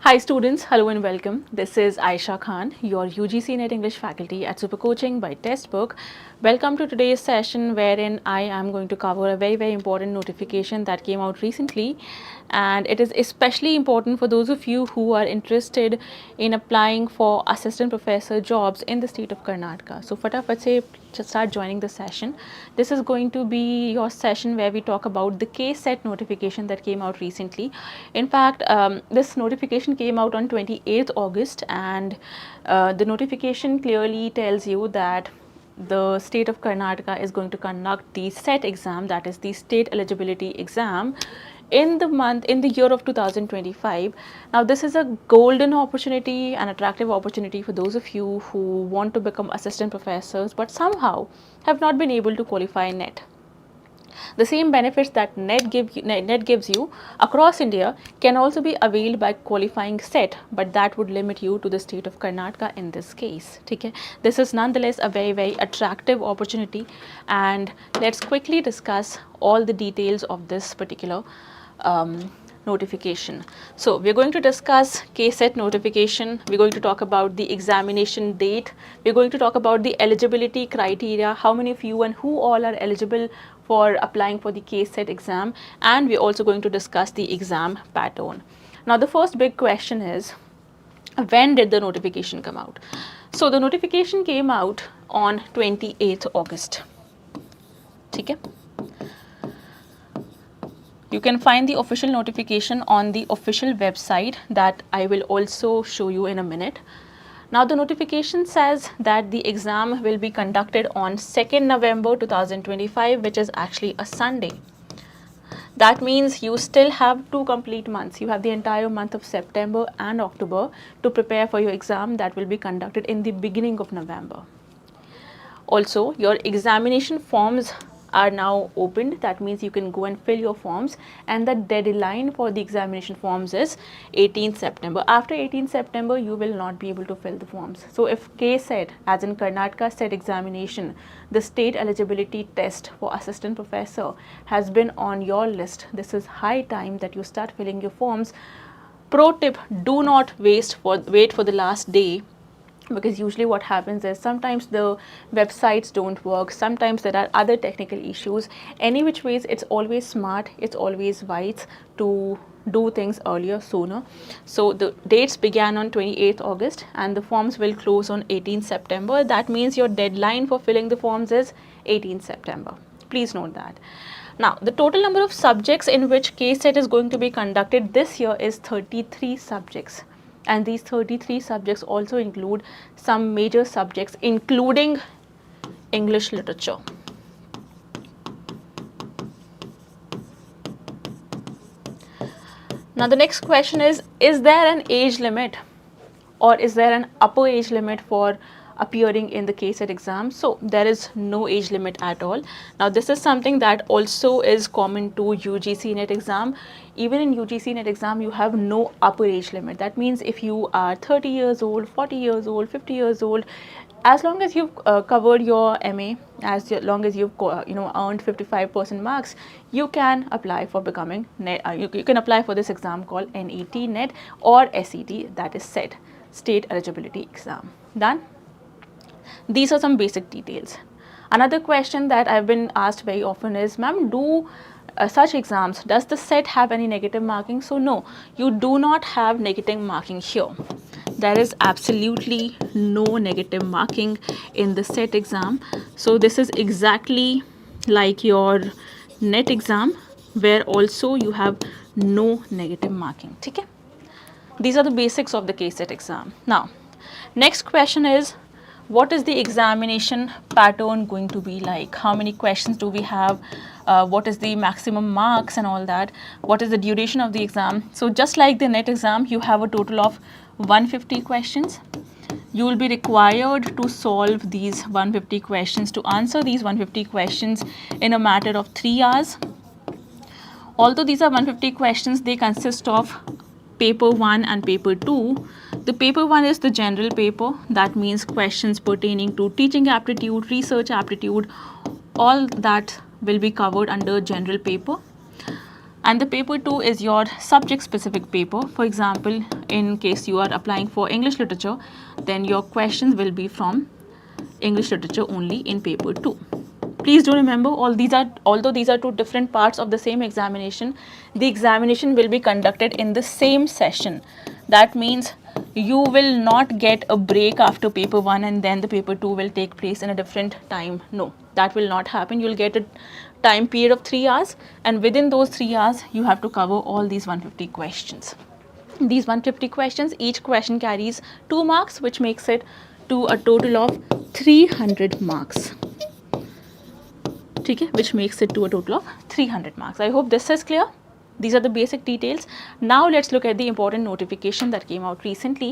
Hi students, hello and welcome. This is Ayesha Khan, your UGC NET English faculty at Super Coaching by Textbook. Welcome to today's session wherein I am going to cover a very important notification that came out recently, and it is especially important for those of you who are interested in applying for assistant professor jobs in the state of Karnataka. So fatafat se just start joining the session. This is going to be your session where we talk about the KSET notification that came out recently. In fact, this notification came out on 28th August, and the notification clearly tells you that the state of Karnataka is going to conduct the SET exam, that is the state eligibility exam, in the year of 2025. Now this is a golden opportunity, an attractive opportunity for those of you who want to become assistant professors but somehow have not been able to qualify NET. The same benefits that NET gives you across India can also be availed by qualifying SET, but that would limit you to the state of Karnataka in this case. Okay? This is nonetheless a very attractive opportunity, and let's quickly discuss all the details of this particular notification. So we're going to discuss KSET notification, we're going to talk about the examination date, we're going to talk about the eligibility criteria, how many of you and who all are eligible for applying for the KSET exam, and we're also going to discuss the exam pattern. Now the first big question is, when did the notification come out? So the notification came out on 28th August. Okay? You can find the official notification on the official website that I will also show you in a minute. Now the notification says that the exam will be conducted on 2nd November 2025, which is actually a Sunday. That means you still have 2 complete months. You have the entire month of September and October to prepare for your exam that will be conducted in the beginning of November. Also, your examination forms are now opened. That means you can go and fill your forms, and the deadline for the examination forms is 18th September. After 18th September, you will not be able to fill the forms. So if KSET, as in Karnataka SET examination, the state eligibility test for assistant professor has been on your list, this is high time that you start filling your forms. Pro tip, do not wait for the last day, because usually what happens is sometimes the websites don't work, sometimes there are other technical issues. Any which ways, it's always smart, it's always wise to do things earlier, sooner. So the dates began on 28th August and the forms will close on 18th September. That means your deadline for filling the forms is 18th September. Please note that. Now, the total number of subjects in which KSET is going to be conducted this year is 33 subjects. And these 33 subjects also include some major subjects, including English literature. Now the next question is there an age limit, or is there an upper age limit for appearing in the KSET exam? So there is no age limit at all. Now this is something that also is common to UGC NET exam. Even in UGC NET exam, you have no upper age limit. That means if you are 30 years old, 40 years old, 50 years old, as long as you've covered your MA, as long as you've earned 55% marks, you can apply for becoming NET. You can apply for this exam called NET NET or SET, that is SET, State Eligibility Exam. Done? These are some basic details. Another question that I've been asked very often is, ma'am, do such exams, does the SET have any negative marking? So no, you do not have negative marking here. There is absolutely no negative marking in the SET exam. So this is exactly like your NET exam, where also you have no negative marking. Okay? These are the basics of the KSET exam. Now, next question is, what is the examination pattern going to be like? How many questions do we have? What is the maximum marks and all that? What is the duration of the exam? So just like the NET exam, you have a total of 150 questions. You will be required to solve these 150 questions, to answer these 150 questions in a matter of 3 hours. Although these are 150 questions, they consist of paper 1 and paper 2. The paper 1 is the general paper. That means questions pertaining to teaching aptitude, research aptitude, all that will be covered under general paper. And the paper 2 is your subject specific paper. For example, in case you are applying for English literature, then your questions will be from English literature only in paper 2. Please do remember, although these are two different parts of the same examination, the examination will be conducted in the same session. That means you will not get a break after paper 1 and then the paper 2 will take place in a different time. No, that will not happen. You will get a time period of 3 hours, and within those 3 hours you have to cover all these 150 questions. These 150 questions, each question carries 2 marks, which makes it to a total of 300 marks. Okay, which makes it to a total of 300 marks. I hope this is clear. These are the basic details. Now let's look at the important notification that came out recently,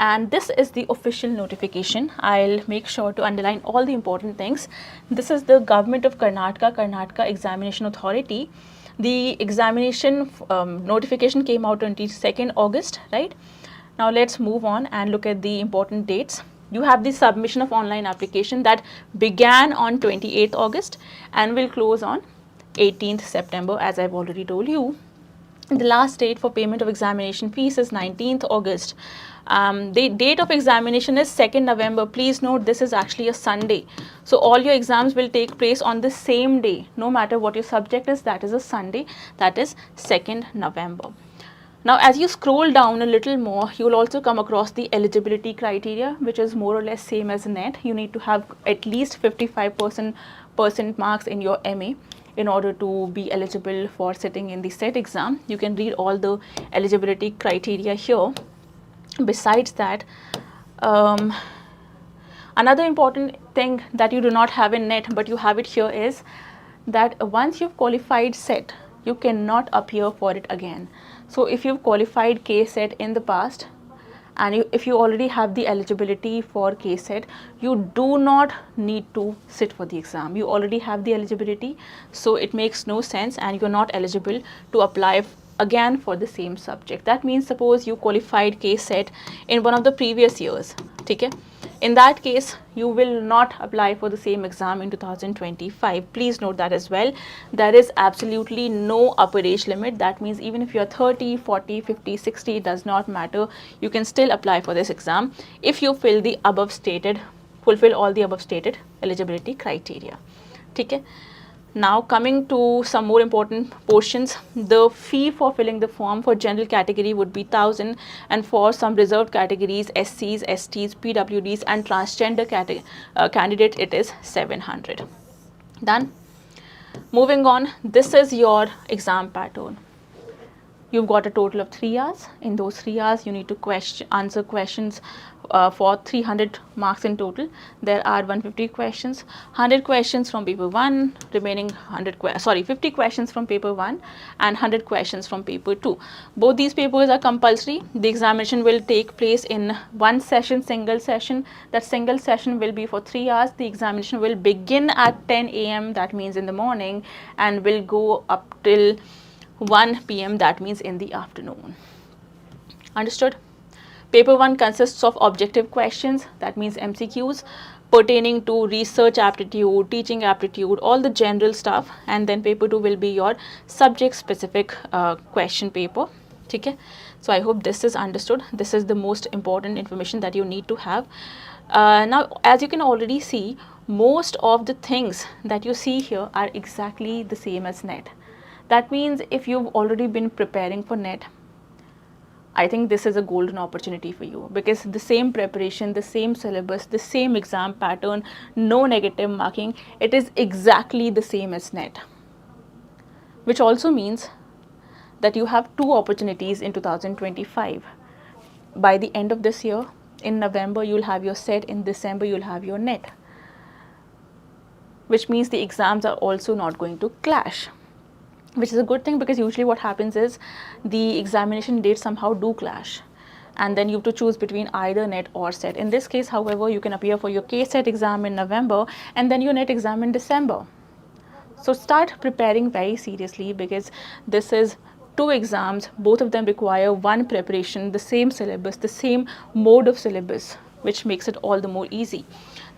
and this is the official notification. I'll make sure to underline all the important things. This is the Government of Karnataka Examination Authority. The examination notification came out 22nd August, right? Now let's move on and look at the important dates. You have the submission of online application that began on 28th August and will close on 18th September, as I've already told you. The last date for payment of examination fees is 19th August. The date of examination is 2nd November. Please note, this is actually a Sunday. So all your exams will take place on the same day. No matter what your subject is, that is a Sunday. That is 2nd November. Now, as you scroll down a little more, you will also come across the eligibility criteria, which is more or less same as NET. You need to have at least 55% marks in your MA in order to be eligible for sitting in the SET exam. You can read all the eligibility criteria here. Besides that, another important thing that you do not have in NET but you have it here is that once you've qualified SET, you cannot appear for it again. So if you've qualified KSET in the past and if you already have the eligibility for KSET, you do not need to sit for the exam. You already have the eligibility, so it makes no sense and you're not eligible to apply again for the same subject. That means suppose you qualified KSET in one of the previous years, okay? In that case, you will not apply for the same exam in 2025. Please note that as well. There is absolutely no upper age limit. That means even if you're 30, 40, 50, 60, it does not matter. You can still apply for this exam if you fulfill all the above stated eligibility criteria. Okay? Now coming to some more important portions, the fee for filling the form for general category would be 1,000, and for some reserved categories, SCs, STs, PWDs and transgender candidate, it is 700. Done. Moving on, this is your exam pattern. You've got a total of 3 hours. In those 3 hours, you need to answer questions for 300 marks in total. There are 150 questions, 100 questions from paper 1, remaining 50 questions from paper 1 and 100 questions from paper 2. Both these papers are compulsory. The examination will take place in one session, single session. That single session will be for 3 hours. The examination will begin at 10 a.m., that means in the morning, and will go up till 1 p.m., that means in the afternoon. Understood? Paper 1 consists of objective questions, that means MCQs, pertaining to research aptitude, teaching aptitude, all the general stuff, and then paper 2 will be your subject specific question paper. Okay? So I hope this is understood. This is the most important information that you need to have. Now, as you can already see, most of the things that you see here are exactly the same as NET. That means if you've already been preparing for NET, I think this is a golden opportunity for you, because the same preparation, the same syllabus, the same exam pattern, no negative marking, it is exactly the same as NET. Which also means that you have 2 opportunities in 2025. By the end of this year, in November, you'll have your SET, in December, you'll have your NET. Which means the exams are also not going to clash. Which is a good thing, because usually what happens is the examination dates somehow do clash, and then you have to choose between either NET or SET. In this case, however, you can appear for your KSET exam in November and then your NET exam in December. So start preparing very seriously, because this is 2 exams, both of them require one preparation, the same syllabus, the same mode of syllabus, which makes it all the more easy.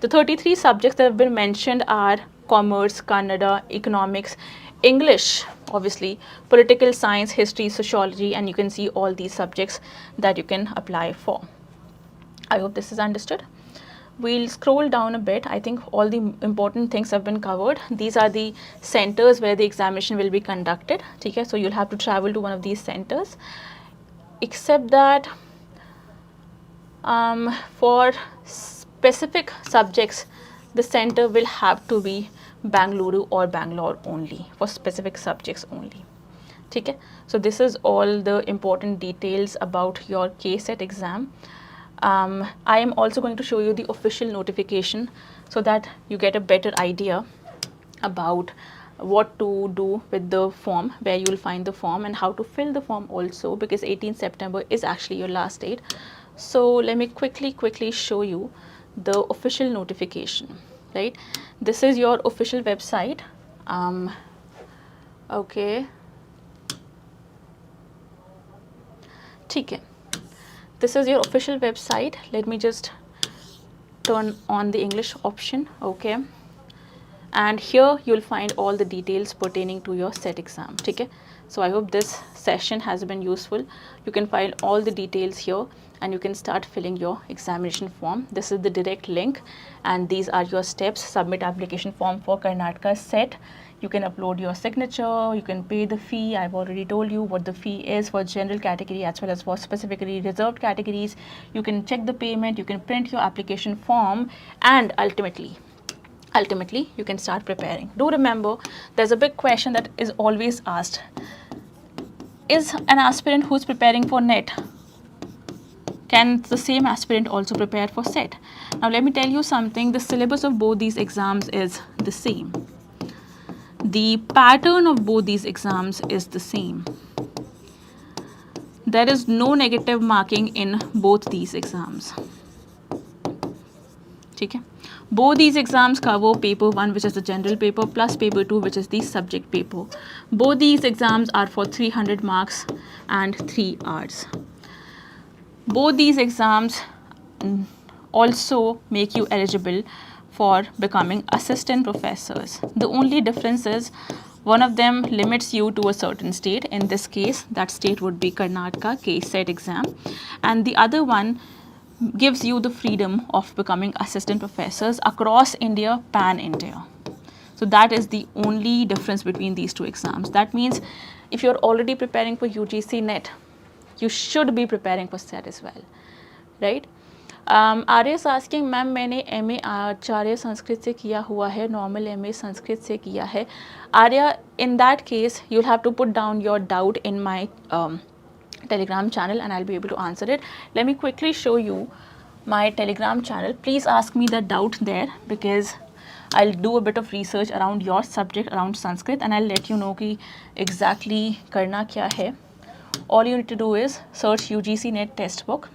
The 33 subjects that have been mentioned are commerce, Kannada, economics, English, obviously, political science, history, sociology, and you can see all these subjects that you can apply for. I hope this is understood. We'll scroll down a bit. I think all the important things have been covered. These are the centers where the examination will be conducted. Okay, so you'll have to travel to one of these centers. Except that for specific subjects, the center will have to be Bangalore or Bangalore only, for specific subjects only. Okay, so this is all the important details about your KSET exam. I am also going to show you the official notification so that you get a better idea about what to do with the form, where you will find the form and how to fill the form also, because 18th September is actually your last date. So let me quickly show you the official notification, right? This is your official website. Okay. Okay. This is your official website. Let me just turn on the English option. Okay. And here you'll find all the details pertaining to your SET exam. Okay. So I hope this session has been useful. You can find all the details here and you can start filling your examination form. This is the direct link and these are your steps. Submit application form for Karnataka SET. You can upload your signature, you can pay the fee. I've already told you what the fee is for general category as well as for specifically reserved categories. You can check the payment, you can print your application form, and ultimately you can start preparing. Do remember, there's a big question that is always asked. Is an aspirant who's preparing for NET, can the same aspirant also prepare for SET? Now let me tell you something, the syllabus of both these exams is the same. The pattern of both these exams is the same. There is no negative marking in both these exams. Okay. Both these exams cover paper 1, which is the general paper, plus paper 2, which is the subject paper. Both these exams are for 300 marks and 3 hours. Both these exams also make you eligible for becoming assistant professors. The only difference is one of them limits you to a certain state. In this case, that state would be Karnataka KSET exam, and the other one gives you the freedom of becoming assistant professors across India, pan-India. So that is the only difference between these two exams. That means if you're already preparing for UGC NET, you should be preparing for SET as well, right? Arya is asking, ma'am मैंने MA आचार्य संस्कृत से किया हुआ है, normal MA Sanskrit से किया है. Arya, in that case, you'll have to put down your doubt in my Telegram channel and I'll be able to answer it. Let me quickly show you my Telegram channel. Please ask me the doubt there because I'll do a bit of research around your subject, around Sanskrit, and I'll let you know कि exactly करना क्या है. All you need to do is search UGC NET textbook.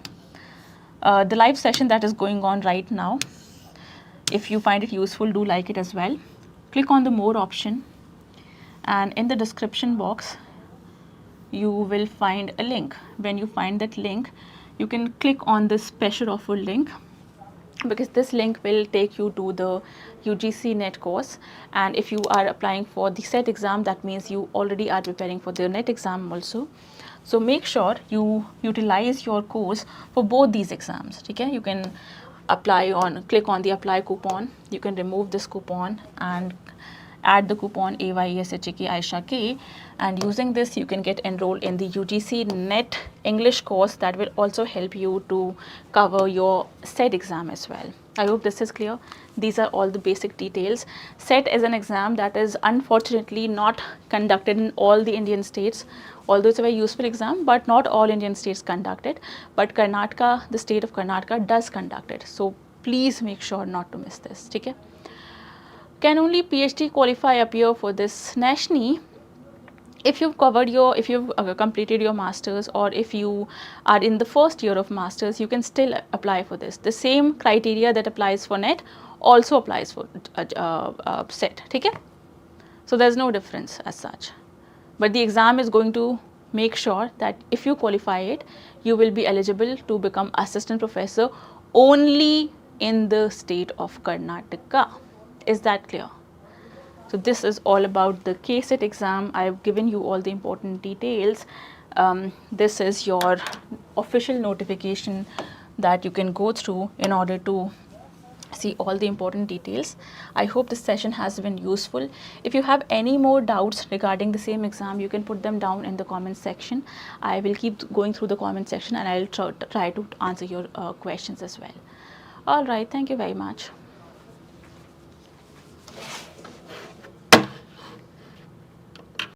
The live session that is going on right now, if you find it useful, do like it as well. Click on the more option and in the description box you will find a link. When you find that link, you can click on the special offer link because this link will take you to the UGC NET course, and if you are applying for the SET exam, that means you already are preparing for the NET exam also. So make sure you utilize your course for both these exams. Okay? You can click on the apply coupon. You can remove this coupon and add the coupon AYESHAK Ayesha K, and using this you can get enrolled in the UGC NET English course that will also help you to cover your SET exam as well. I hope this is clear. These are all the basic details. SET is an exam that is unfortunately not conducted in all the Indian states. Although it's a very useful exam, but not all Indian states conduct it. But Karnataka, the state of Karnataka does conduct it. So please make sure not to miss this. Okay? Can only PhD qualify appear for this nationally? If you've completed your masters, or if you are in the first year of masters, you can still apply for this. The same criteria that applies for NET also applies for SET. Okay? So there's no difference as such. But the exam is going to make sure that if you qualify it, you will be eligible to become assistant professor only in the state of Karnataka. Is that clear? So So this is all about the KSET exam. I've given you all the important details. This is your official notification that you can go through in order to see all the important details. I hope this session has been useful. If you have any more doubts regarding the same exam, you can put them down in the comment section. I will keep going through the comment section and I'll try to answer your questions as well. All right, thank you very much.